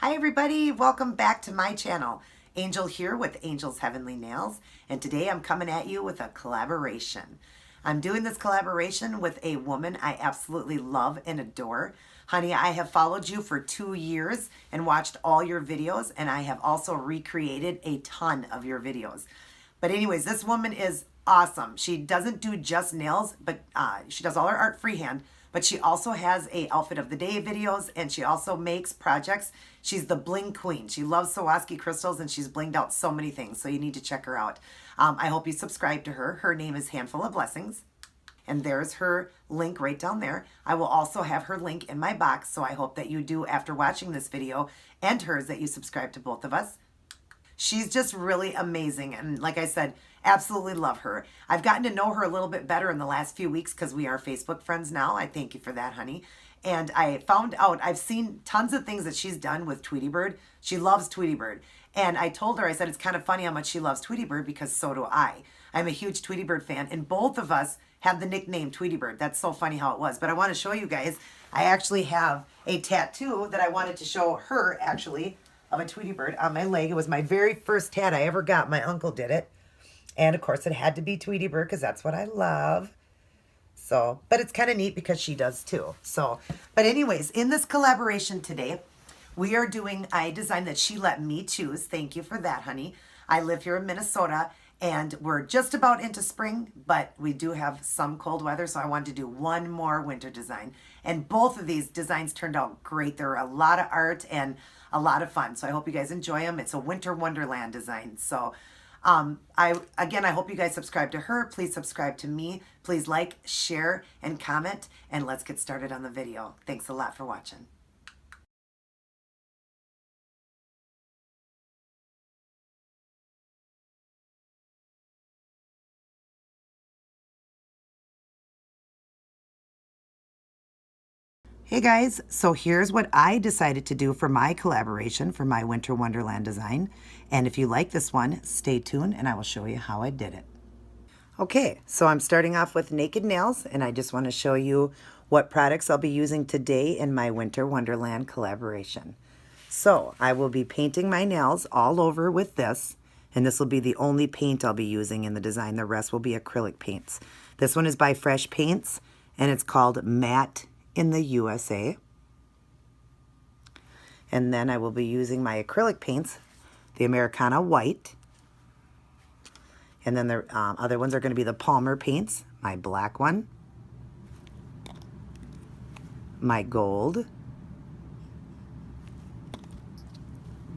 Hi everybody, welcome back to my channel. Angel here with Angel's Heavenly Nails, and today I'm coming at you with a collaboration. I'm doing this collaboration with a woman I absolutely love and adore. Honey, I have followed you for 2 years and watched all your videos, and I have also recreated a ton of your videos. But anyways, this woman is awesome. She doesn't do just nails, but she does all her art freehand. But she also has a outfit of the day videos, and she also makes projects. She's the bling queen. She loves Swarovski crystals, and she's blinged out so many things. So you need to check her out. I hope you subscribe to her. Her name is Handful of Blessings. And there's her link right down there. I will also have her link in my box. So I hope that you do, after watching this video and hers, that you subscribe to both of us. She's just really amazing. And like I said, absolutely love her. I've gotten to know her a little bit better in the last few weeks because we are Facebook friends now. I thank you for that, honey. And I found out, I've seen tons of things that she's done with Tweety Bird. She loves Tweety Bird. And I told her, I said, it's kind of funny how much she loves Tweety Bird because so do I. I'm a huge Tweety Bird fan, and both of us have the nickname Tweety Bird. That's so funny how it was. But I want to show you guys, I actually have a tattoo that I wanted to show her, actually, of a Tweety Bird on my leg. It was my very first tat I ever got. My uncle did it. And of course it had to be Tweety Bird because that's what I love. So, but it's kind of neat because she does too. So, but anyways, in this collaboration today, we are doing a design that she let me choose. Thank you for that, honey. I live here in Minnesota and we're just about into spring, but we do have some cold weather. So I wanted to do one more winter design. And both of these designs turned out great. There are a lot of art and a lot of fun. So I hope you guys enjoy them. It's a winter wonderland design. So I hope you guys subscribe to her. Please subscribe to me. Please like, share, and comment. And let's get started on the video. Thanks a lot for watching. Hey guys, so here's what I decided to do for my collaboration for my Winter Wonderland design. And if you like this one, stay tuned and I will show you how I did it. Okay, so I'm starting off with naked nails, and I just want to show you what products I'll be using today in my Winter Wonderland collaboration. So I will be painting my nails all over with this, and this will be the only paint I'll be using in the design. The rest will be acrylic paints. This one is by Fresh Paints, and it's called Matte in the USA. And then I will be using my acrylic paints, the Americana White. And then the other ones are going to be the Palmer paints, my black one, my gold,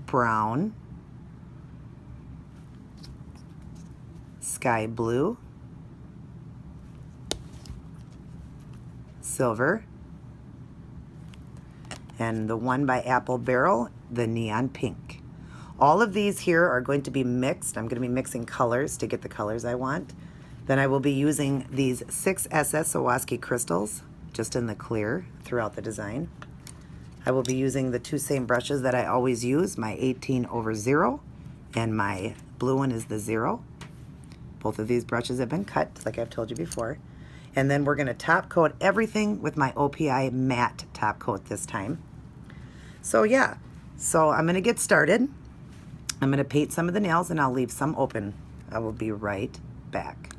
brown, sky blue, silver, and the one by Apple Barrel, the neon pink. All of these here are going to be mixed. I'm going to be mixing colors to get the colors I want. Then I will be using these 6SS Swarovski crystals, just in the clear throughout the design. I will be using the two same brushes that I always use, my 18/0, and my blue one is the 0. Both of these brushes have been cut, like I've told you before. And then we're going to top coat everything with my OPI matte top coat this time. So yeah, so I'm going to get started. I'm going to paint some of the nails and I'll leave some open. I will be right back.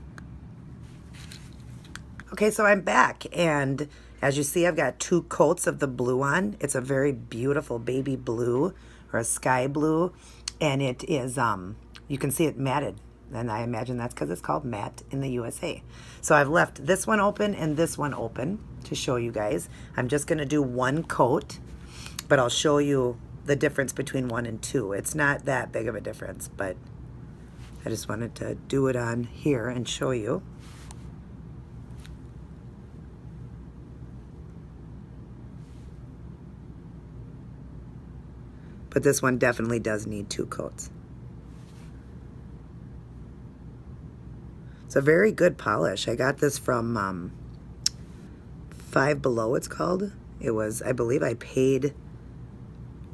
Okay, so I'm back, and as you see, I've got 2 coats of the blue on. It's a very beautiful baby blue or a sky blue, and it is, you can see it matted. And I imagine that's because it's called Matte in the USA. So I've left this one open and this one open to show you guys. I'm just going to do 1 coat, but I'll show you the difference between 1 and 2. It's not that big of a difference, but I just wanted to do it on here and show you. But this one definitely does need 2 coats. It's a very good polish. I got this from Five Below, it's called. It was, I believe I paid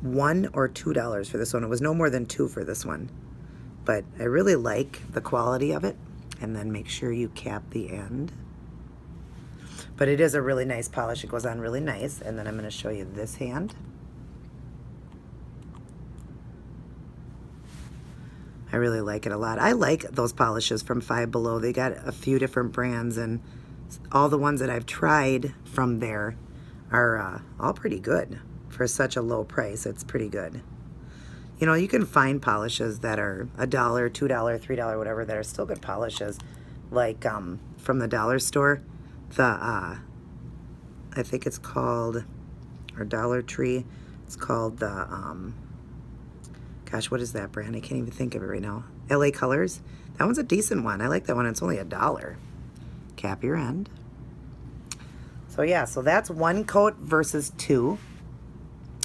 $1 or $2 for this one. It was no more than 2 for this one. But I really like the quality of it. And then make sure you cap the end. But it is a really nice polish. It goes on really nice. And then I'm going to show you this hand. I really like it a lot. I like those polishes from Five Below. They got a few different brands, and all the ones that I've tried from there are all pretty good. For such a low price, it's pretty good. You know, you can find polishes that are $1, $2, $3, whatever, that are still good polishes. Like from the dollar store, I think it's called, or Dollar Tree, it's called the, gosh, what is that brand? I can't even think of it right now. LA Colors. That one's a decent one. I like that one. It's only $1. Cap your end. So yeah, so that's one coat versus two.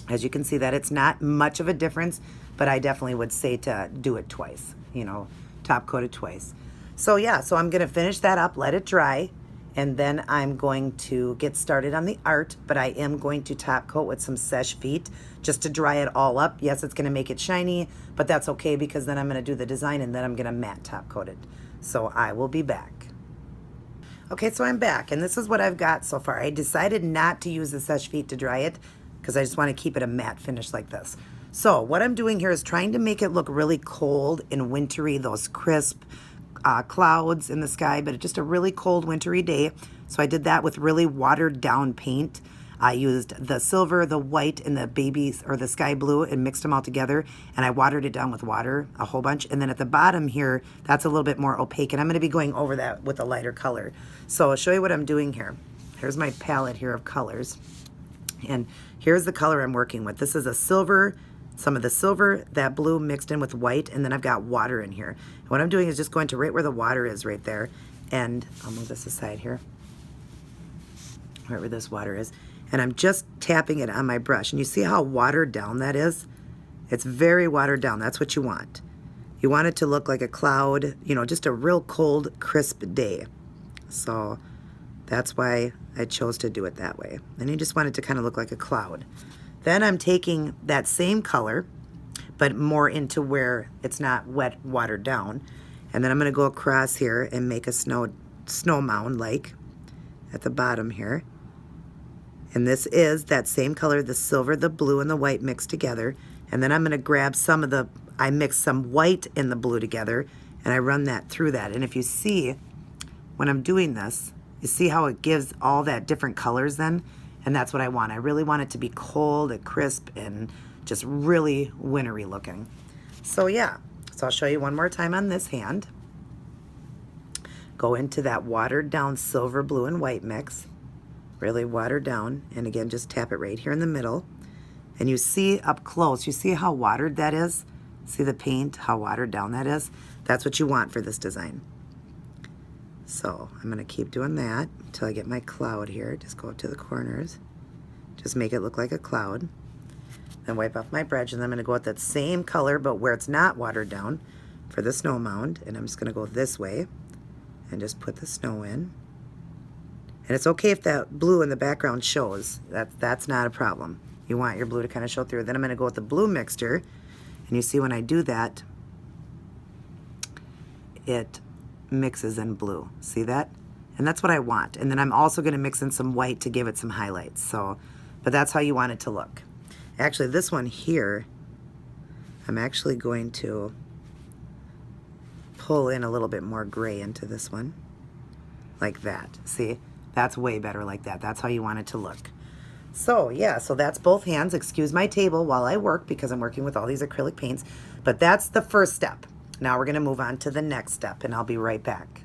As you can see that it's not much of a difference, but I definitely would say to do it twice, you know, top coat it twice. So yeah, so I'm gonna finish that up, let it dry, and then I'm going to get started on the art, but I am going to top coat with some Seche Vite just to dry it all up. Yes, it's gonna make it shiny, but that's okay because then I'm gonna do the design and then I'm gonna matte top coat it. So I will be back. Okay, so I'm back, and this is what I've got so far. I decided not to use the Seche Vite to dry it because I just want to keep it a matte finish like this. So what I'm doing here is trying to make it look really cold and wintry, those crisp clouds in the sky, but it's just a really cold wintry day. So I did that with really watered down paint. I used the silver, the white, and the babies or the sky blue and mixed them all together, and I watered it down with water a whole bunch. And then at the bottom here, that's a little bit more opaque, and I'm going to be going over that with a lighter color. So I'll show you what I'm doing here. Here's my palette here of colors, and here's the color I'm working with. This is a silver, some of the silver, that blue mixed in with white, and then I've got water in here. And what I'm doing is just going to right where the water is right there, and I'll move this aside here, right where this water is. And I'm just tapping it on my brush. And you see how watered down that is? It's very watered down. That's what you want. You want it to look like a cloud, you know, just a real cold, crisp day. So that's why I chose to do it that way. And you just want it to kind of look like a cloud. Then I'm taking that same color, but more into where it's not wet, watered down. And then I'm going to go across here and make a snow mound like at the bottom here. And this is that same color, the silver, the blue, and the white mixed together. And then I'm going to grab some of the, I mix some white and the blue together, and I run that through that. And if you see, when I'm doing this, you see how it gives all that different colors then? And that's what I want. I really want it to be cold and crisp and just really wintry looking. So yeah, so I'll show you one more time on this hand. Go into that watered down silver, blue, and white mix. Really watered down, and again just tap it right here in the middle, and you see up close, you see how watered that is? See the paint, how watered down that is? That's what you want for this design. So I'm going to keep doing that until I get my cloud here. Just go up to the corners, just make it look like a cloud, then wipe off my brush, and then I'm going to go with that same color but where it's not watered down for the snow mound, and I'm just going to go this way and just put the snow in. And it's okay if that blue in the background shows. That's not a problem. You want your blue to kind of show through. Then I'm going to go with the blue mixture. And you see when I do that, it mixes in blue. See that? And that's what I want. And then I'm also going to mix in some white to give it some highlights. So, but that's how you want it to look. Actually, this one here, I'm actually going to pull in a little bit more gray into this one. Like that. See? That's way better like that. That's how you want it to look. So yeah, so that's both hands. Excuse my table while I work because I'm working with all these acrylic paints. But that's the first step. Now we're going to move on to the next step, and I'll be right back.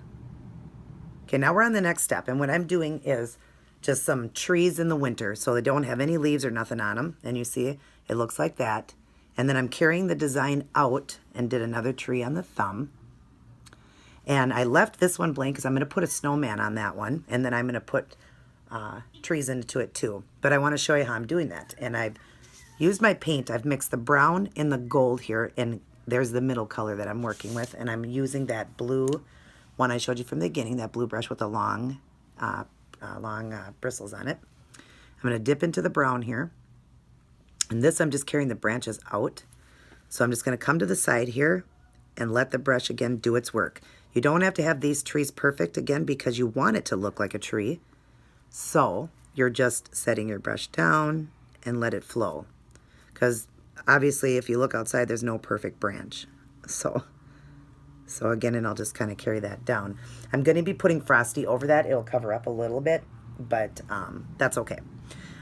Okay, now we're on the next step, and what I'm doing is just some trees in the winter. So they don't have any leaves or nothing on them. And you see, it looks like that. And then I'm carrying the design out and did another tree on the thumb. And I left this one blank because I'm going to put a snowman on that one. And then I'm going to put trees into it too. But I want to show you how I'm doing that. And I've used my paint. I've mixed the brown and the gold here. And there's the middle color that I'm working with. And I'm using that blue one I showed you from the beginning, that blue brush with the long bristles on it. I'm going to dip into the brown here. And this I'm just carrying the branches out. So I'm just going to come to the side here and let the brush again do its work. You don't have to have these trees perfect again because you want it to look like a tree. So you're just setting your brush down and let it flow. Because obviously if you look outside, there's no perfect branch. So So again, and I'll just kind of carry that down. I'm going to be putting Frosty over that. It'll cover up a little bit, but that's okay.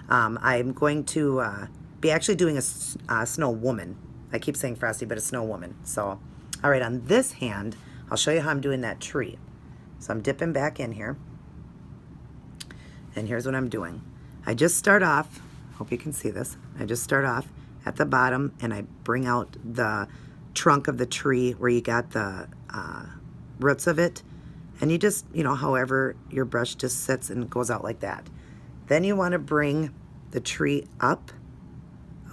I'm going to be actually doing a snow woman. I keep saying Frosty, but a snow woman. So, all right, on this hand, I'll show you how I'm doing that tree. So I'm dipping back in here. And here's what I'm doing. I just start off, hope you can see this. I just start off at the bottom and I bring out the trunk of the tree where you got the roots of it. And you just, you know, however your brush just sits and goes out like that. Then you want to bring the tree up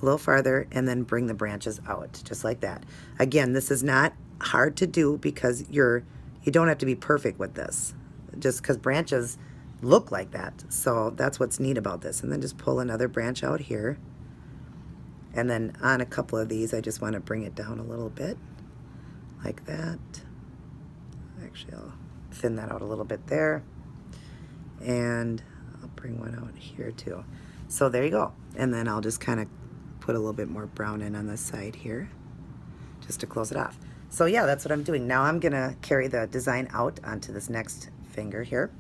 a little farther and then bring the branches out just like that. Again, this is not hard to do because you don't have to be perfect with this, just because branches look like that. So that's what's neat about this. And then just pull another branch out here. And then on a couple of these, I just want to bring it down a little bit like that. Actually, I'll thin that out a little bit there. And I'll bring one out here too. So there you go. And then I'll just kind of put a little bit more brown in on the side here just to close it off. So yeah, that's what I'm doing. Now I'm gonna carry the design out onto this next finger here.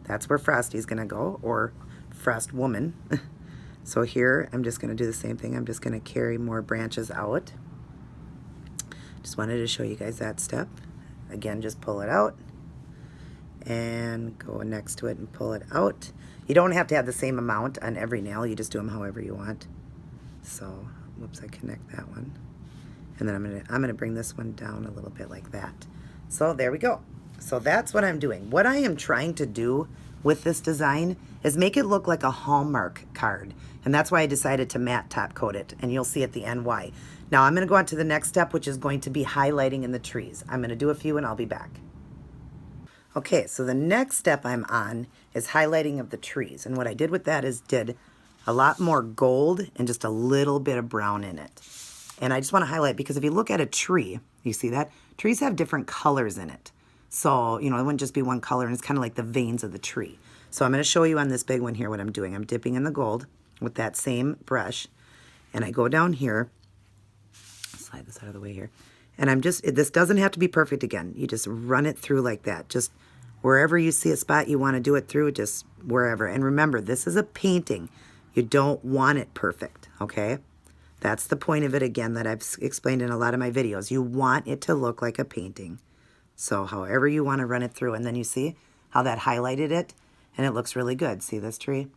That's where Frosty's gonna go, or Frost Woman. So here, I'm just gonna do the same thing. I'm just gonna carry more branches out. Just wanted to show you guys that step. Again, just pull it out and go next to it and pull it out. You don't have to have the same amount on every nail. You just do them however you want. So, whoops, I connect that one. And then I'm gonna bring this one down a little bit like that. So there we go. So that's what I'm doing. What I am trying to do with this design is make it look like a Hallmark card. And that's why I decided to matte top coat it. And you'll see at the end why. Now I'm gonna go on to the next step, which is going to be highlighting in the trees. I'm gonna do a few and I'll be back. Okay, so the next step I'm on is highlighting of the trees. And what I did with that is did a lot more gold and just a little bit of brown in it. And I just want to highlight because if you look at a tree, you see that? Trees have different colors in it. So, you know, it wouldn't just be one color, and it's kind of like the veins of the tree. So I'm going to show you on this big one here what I'm doing. I'm dipping in the gold with that same brush. And I go down here, slide this out of the way here. And I'm just, this doesn't have to be perfect again. You just run it through like that. Just wherever you see a spot you want to do it through, just wherever. And remember, this is a painting. You don't want it perfect, okay? That's the point of it, again, that I've explained in a lot of my videos. You want it to look like a painting. So however you want to run it through. And then you see how that highlighted it? And it looks really good. See this tree?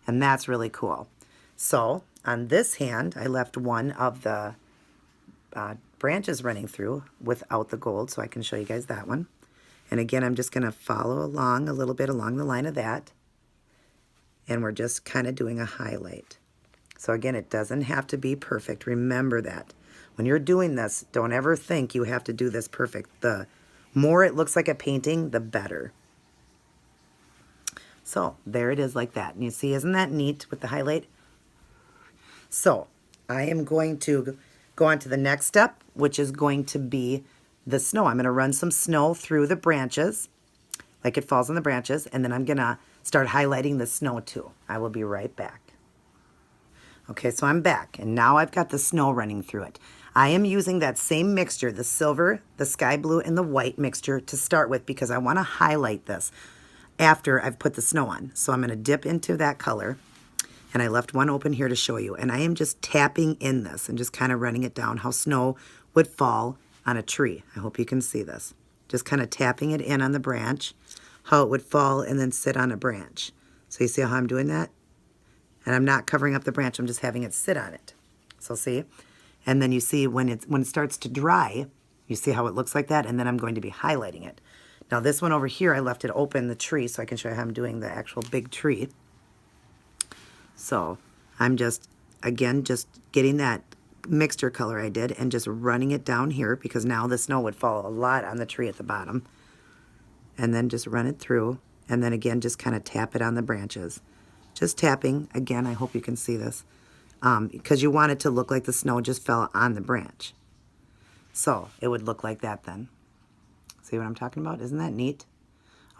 And that's really cool. So on this hand, I left one of the branches running through without the gold, so I can show you guys that one. And again, I'm just going to follow along a little bit along the line of that. And we're just kind of doing a highlight. So again, it doesn't have to be perfect. Remember that. When you're doing this, don't ever think you have to do this perfect. The more it looks like a painting, the better. So there it is like that. And you see, isn't that neat with the highlight? So I am going to go on to the next step, which is going to be the snow. I'm going to run some snow through the branches, like it falls on the branches, and then I'm going to start highlighting the snow too. I will be right back. Okay, so I'm back, and now I've got the snow running through it. I am using that same mixture, the silver, the sky blue, and the white mixture to start with because I want to highlight this after I've put the snow on. So I'm going to dip into that color, and I left one open here to show you. And I am just tapping in this and just kind of running it down how snow would fall on a tree. I hope you can see this. Just kind of tapping it in on the branch, how it would fall and then sit on a branch. So you see how I'm doing that? And I'm not covering up the branch, I'm just having it sit on it. So see? And then you see when it starts to dry, you see how it looks like that? And then I'm going to be highlighting it. Now this one over here, I left it open, the tree, so I can show you how I'm doing the actual big tree. So I'm just, again, just getting that mixture color I did and just running it down here because now the snow would fall a lot on the tree at the bottom. And then just run it through. And then again, just kind of tap it on the branches. Just tapping. Again, I hope you can see this. Because you want it to look like the snow just fell on the branch. So it would look like that then. See what I'm talking about? Isn't that neat?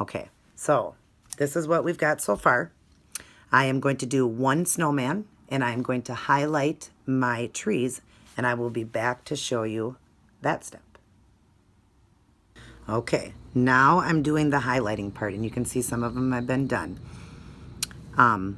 Okay, so this is what we've got so far. I am going to do one snowman, and I'm going to highlight my trees, and I will be back to show you that step. Okay, now I'm doing the highlighting part, and you can see some of them have been done. I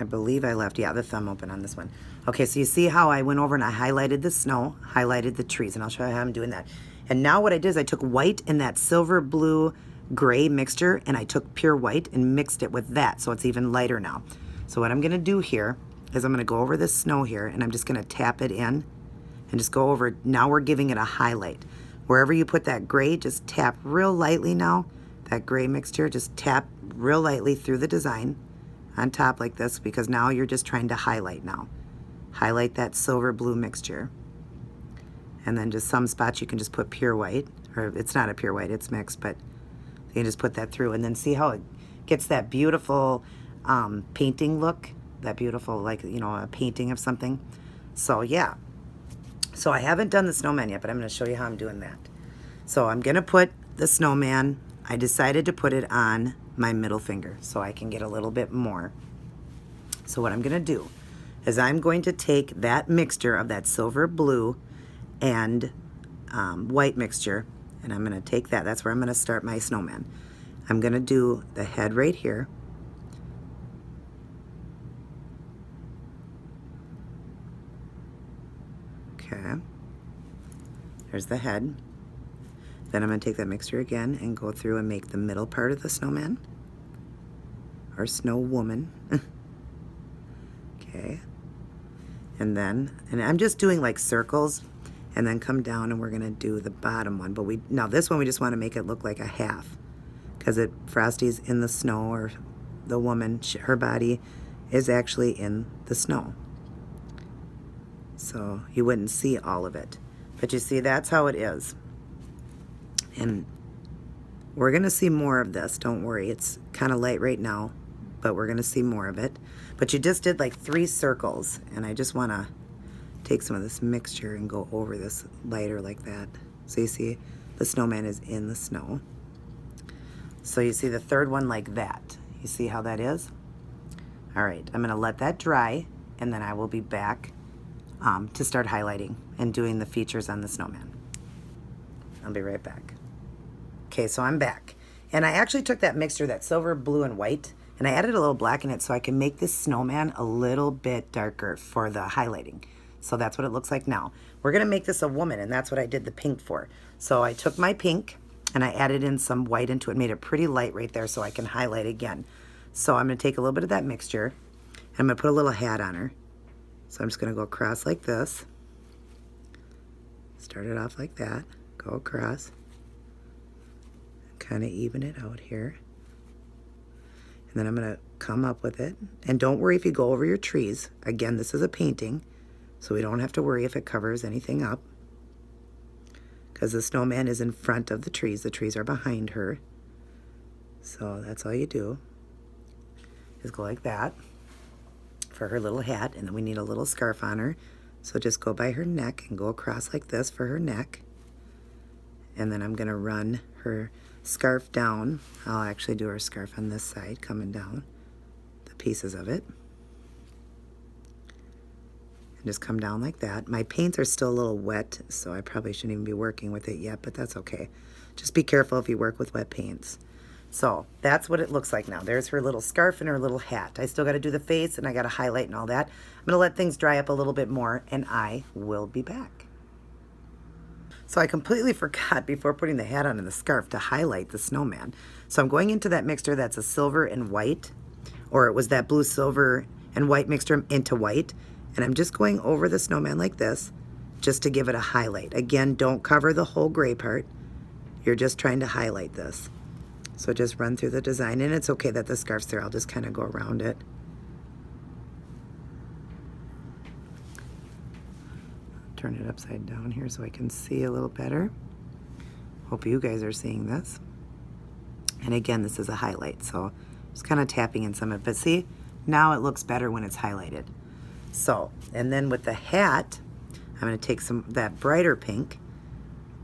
believe I left, yeah, the thumb open on this one. Okay, so you see how I went over and I highlighted the snow, highlighted the trees, and I'll show you how I'm doing that. And now what I did is I took white and that silver, blue, gray mixture, and I took pure white and mixed it with that, so it's even lighter now. So what I'm gonna do here is I'm gonna go over this snow here, and I'm just gonna tap it in and just go over. Now we're giving it a highlight. Wherever you put that gray, just tap real lightly now. That gray mixture, just tap real lightly through the design on top like this, because now you're just trying to highlight now. Highlight that silver blue mixture. And then just some spots you can just put pure white, or it's not a pure white, it's mixed, but you can just put that through, and then see how it gets that beautiful painting look, that beautiful, like, you know, a painting of something. So yeah, so I haven't done the snowman yet, but I'm going to show you how I'm doing that. So I'm going to put the snowman, I decided to put it on my middle finger so I can get a little bit more. So what I'm going to do is I'm going to take that mixture of that silver blue and white mixture, and I'm going to take that. That's where I'm going to start my snowman. I'm going to do the head right here. Okay. There's the head. Then I'm going to take that mixture again and go through and make the middle part of the snowman, or snow woman. Okay. And I'm just doing like circles, and then come down and we're going to do the bottom one. But now this one we just want to make it look like a half, because Frosty's in the snow, or the woman, her body is actually in the snow. So you wouldn't see all of it. But you see, that's how it is. And we're going to see more of this. Don't worry. It's kind of light right now, but we're going to see more of it. But you just did like 3 circles, and I just want to take some of this mixture and go over this lighter like that. So you see the snowman is in the snow. So you see the third one like that. You see how that is? All right, I'm going to let that dry, and then I will be back to start highlighting and doing the features on the snowman. I'll be right back. Okay, so I'm back. And I actually took that mixture, that silver, blue, and white, and I added a little black in it so I can make this snowman a little bit darker for the highlighting. So that's what it looks like now. We're going to make this a woman, and that's what I did the pink for. So I took my pink, and I added in some white into it, made it pretty light right there so I can highlight again. So I'm going to take a little bit of that mixture, and I'm going to put a little hat on her. So I'm just going to go across like this. Start it off like that. Go across. Kind of even it out here. And then I'm going to come up with it. And don't worry if you go over your trees. Again, this is a painting, so we don't have to worry if it covers anything up, because the snowman is in front of the trees. The trees are behind her. So that's all you do, is go like that for her little hat. And then we need a little scarf on her. So just go by her neck and go across like this for her neck. And then I'm going to run her scarf down. I'll actually do her scarf on this side, coming down the pieces of it. And just come down like that. My paints are still a little wet, so I probably shouldn't even be working with it yet, but that's okay. Just be careful if you work with wet paints. So that's what it looks like now. There's her little scarf and her little hat. I still got to do the face, and I got to highlight and all that. I'm going to let things dry up a little bit more, and I will be back. So I completely forgot before putting the hat on and the scarf to highlight the snowman. So I'm going into that mixture that's a silver and white, or it was that blue, silver, and white mixture into white. And I'm just going over the snowman like this, just to give it a highlight. Again, don't cover the whole gray part. You're just trying to highlight this. So just run through the design, and it's okay that the scarf's there. I'll just kind of go around it. Turn it upside down here so I can see a little better. Hope you guys are seeing this. And again, this is a highlight, so just kind of tapping in some of it. But see, now it looks better when it's highlighted. So, and then with the hat, I'm going to take some that brighter pink,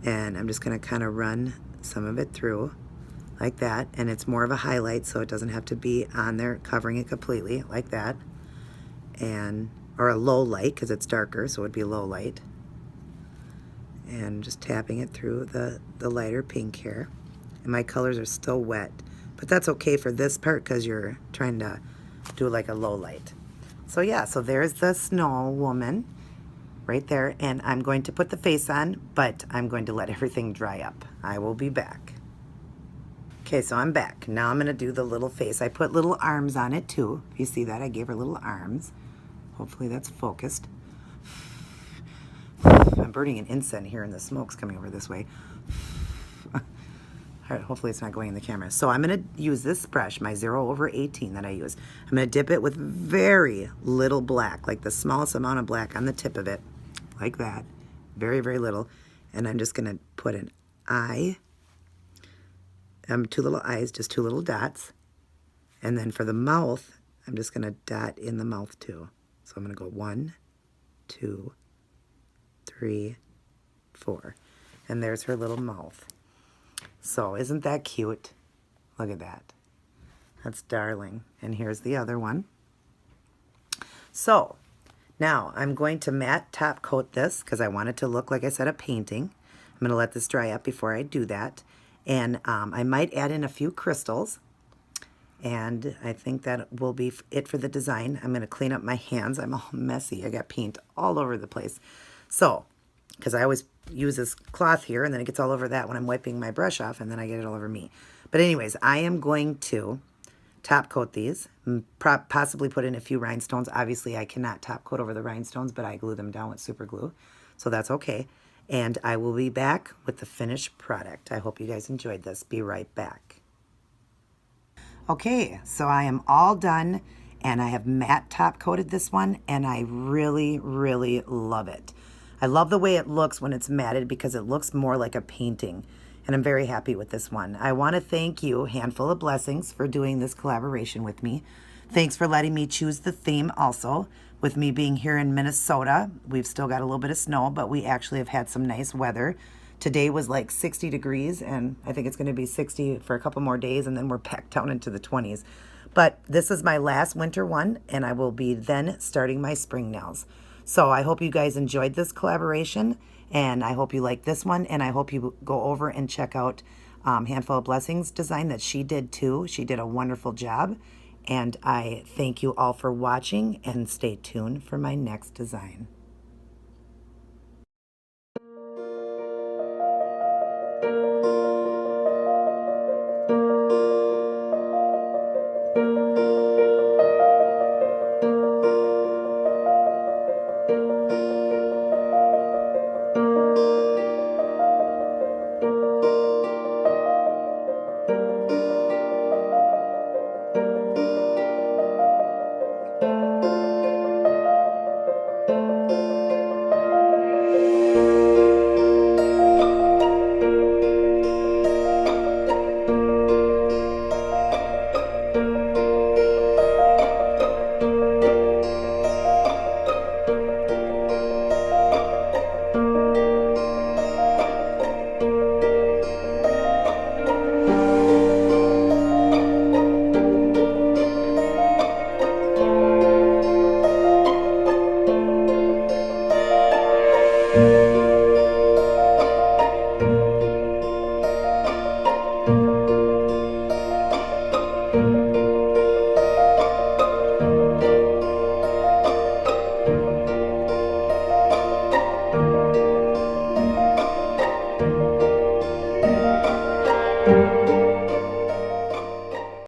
and I'm just going to kind of run some of it through like that. And it's more of a highlight, so it doesn't have to be on there covering it completely like that. And or a low light, because it's darker, so it would be low light. and just tapping it through the lighter pink here. And my colors are still wet, but that's okay for this part because you're trying to do like a low light. So yeah, so there's the snow woman right there, and I'm going to put the face on, but I'm going to let everything dry up. I will be back. Okay, so I'm back. Now I'm gonna do the little face. I put little arms on it too. If you see that, I gave her little arms. Hopefully that's focused. I'm burning an incense here and the smoke's coming over this way. All right, hopefully it's not going in the camera. So I'm gonna use this brush, my 0/18 that I use. I'm gonna dip it with very little black, like the smallest amount of black on the tip of it, like that. Very, very little. And I'm just gonna put an eye, 2 little eyes, just 2 little dots. And then for the mouth, I'm just gonna dot in the mouth too. So I'm gonna go 1, 2, 3, 4. And there's her little mouth. So isn't that cute? Look at that. That's darling. And here's the other one. So now I'm going to matte top coat this because I want it to look, like I said, a painting. I'm going to let this dry up before I do that. And I might add in a few crystals. And I think that will be it for the design. I'm going to clean up my hands. I'm all messy. I got paint all over the place. So, because I always use this cloth here, and then it gets all over that when I'm wiping my brush off, and then I get it all over me. But anyways, I am going to top coat these, possibly put in a few rhinestones. Obviously, I cannot top coat over the rhinestones, but I glue them down with super glue, so that's okay. And I will be back with the finished product. I hope you guys enjoyed this. Be right back. Okay, so I am all done, and I have matte top coated this one, and I really, really love it. I love the way it looks when it's matted because it looks more like a painting, and I'm very happy with this one. I want to thank you, Handful of Blessings, for doing this collaboration with me. Thanks for letting me choose the theme also. With me being here in Minnesota, we've still got a little bit of snow, but we actually have had some nice weather. Today was like 60 degrees, and I think it's going to be 60 for a couple more days, and then we're back down into the 20s. But this is my last winter one, and I will be then starting my spring nails. So I hope you guys enjoyed this collaboration, and I hope you like this one, and I hope you go over and check out Handful of Blessings design that she did too. She did a wonderful job, and I thank you all for watching, and stay tuned for my next design. Thank you.